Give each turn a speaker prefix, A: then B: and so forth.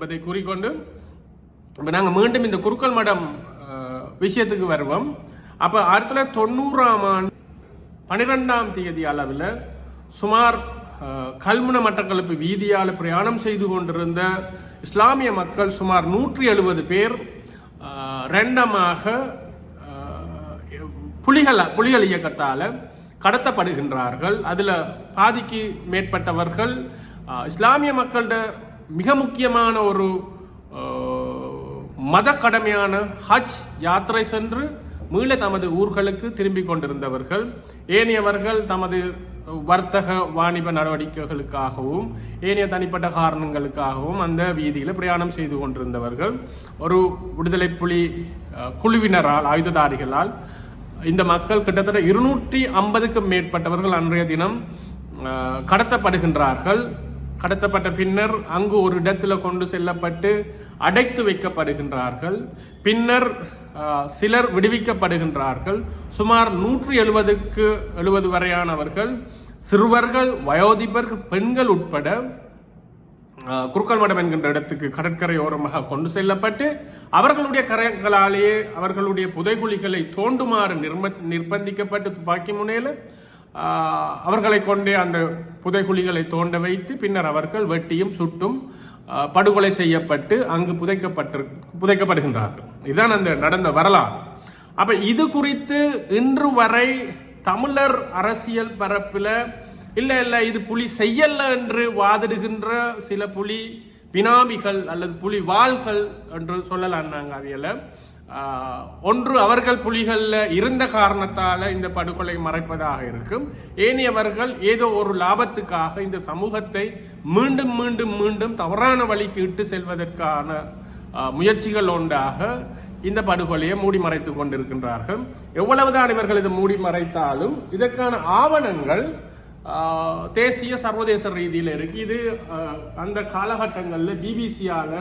A: என்பதை கூறிக்கொண்டு இப்போ நாங்கள் மீண்டும் இந்த குருக்கள் மடம் விஷயத்துக்கு வருவோம். அப்போ 1990ஆம் ஆண்டு 12ஆம் தேதி அளவில் சுமார் கல்முனை மட்டக்களப்பு வீதியால் பிரயாணம் செய்து கொண்டிருந்த இஸ்லாமிய மக்கள் சுமார் 170 பேர் ரெண்டமாக புலிகள் இயக்கத்தால் கடத்தப்படுகின்றார்கள். அதில் பாதிக்கு மேற்பட்டவர்கள் இஸ்லாமிய மக்களோட மிக முக்கியமான ஒரு மத கடமையான ஹஜ் யாத்திரை சென்று மீள தமது ஊர்களுக்கு திரும்பிக் கொண்டிருந்தவர்கள். ஏனையவர்கள் தமது வர்த்தக வாணிப நடவடிக்கைகளுக்காகவும் ஏனைய தனிப்பட்ட காரணங்களுக்காகவும் அந்த வீதியில் பிரயாணம் செய்து கொண்டிருந்தவர்கள். ஒரு விடுதலை புலி குழுவினரால் ஆயுததாரிகளால் இந்த மக்கள் கிட்டத்தட்ட 250க்கும் மேற்பட்டவர்கள் அன்றைய தினம் கடத்தப்படுகின்றார்கள். கடத்தப்பட்ட பின்னர் அங்கு ஒரு இடத்தில் கொண்டு செல்லப்பட்டு அடைத்து வைக்கப்படுகின்றார்கள். பின்னர் சிலர் விடுவிக்கப்படுகின்றார்கள். சுமார் 170 வரையானவர்கள் சிறுவர்கள், வயோதிபர்கள், பெண்கள் உட்பட குருக்கள் மடம் என்கின்ற இடத்துக்கு கடற்கரையோரமாக கொண்டு செல்லப்பட்டு அவர்களுடைய கரைகளாலேயே அவர்களுடைய புதைகுழிகளை தோண்டுமாறு நிர்பந்திக்கப்பட்டு துப்பாக்கி முனையில் அவர்களை கொண்டே அந்த புதைகுழிகளை தோண்ட வைத்து பின்னர் அவர்கள் வெட்டியும் சுட்டும் படுகொலை செய்யப்பட்டு அங்கு புதைக்கப்படுகின்றார்கள். இதுதான் அந்த நடந்த வரலாறு. அப்ப இது குறித்து இன்று வரை தமிழர் அரசியல் பரப்பில் இல்ல இது புலி செய்யல என்று வாதிடுகின்ற சில புலி பினாமிகள் அல்லது புலி வாள்கள் என்று சொல்லலாம். நாங்கள் அவையில ஒன்று அவர்கள் புலிகள்ல இருந்த காரணத்தால இந்த படுகொலை மறைப்பதாக இருக்கும். ஏனையவர்கள் ஏதோ ஒரு லாபத்துக்காக இந்த சமூகத்தை மீண்டும் மீண்டும் மீண்டும் தவறான வழிக்கு இட்டு செல்வதற்கான முயற்சிகள் ஒன்றாக இந்த படுகொலையை மூடி மறைத்து கொண்டிருக்கின்றார்கள். எவ்வளவுதான் இவர்கள் இதை மூடி மறைத்தாலும் இதற்கான ஆவணங்கள் தேசிய சர்வதேச ரீதியில் இருக்கு. இது அந்த காலகட்டங்களில் பிபிசியால